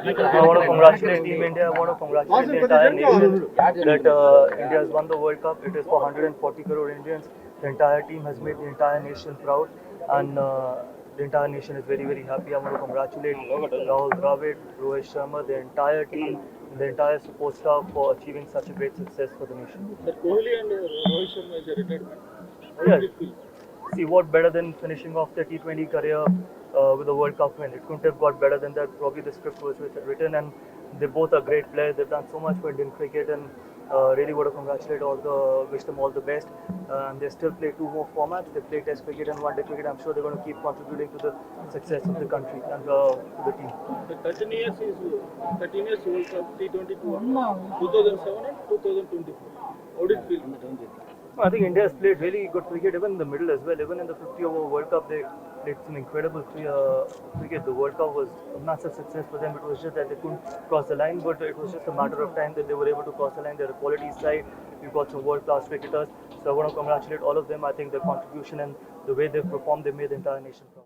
I want to congratulate Team India. I want to congratulate the entire nation that India has won the World Cup. It is for 140 crore Indians. The entire team has made the entire nation proud, and the entire nation is very, very happy. I want to congratulate Rahul Dravid, Rohit Sharma, the entire team, the entire support staff for achieving such a great success for the nation. Sir, Kohli and Rohit Sharma is a retirement. How Yeah. did it feel? See, what better than finishing off their T20 career with a World Cup win? It couldn't have got better than that. Probably the script was written, and they both are great players. They've done so much for Indian cricket, and really want to congratulate wish them all the best. They still play two more formats. They play Test cricket and One Day cricket. I'm sure they're going to keep contributing to the success of the country and to the team. The 13 years is 13 years World Cup T20 2007 and 2024. How did it feel? I think India has played really good cricket, even in the middle as well. Even in the 50-over World Cup, they played some incredible cricket. The World Cup was a massive success for them. It was just that they couldn't cross the line, but it was just a matter of time that they were able to cross the line. They're a quality side. We've got some world-class cricketers. So I want to congratulate all of them. I think their contribution and the way they've performed, they made the entire nation proud.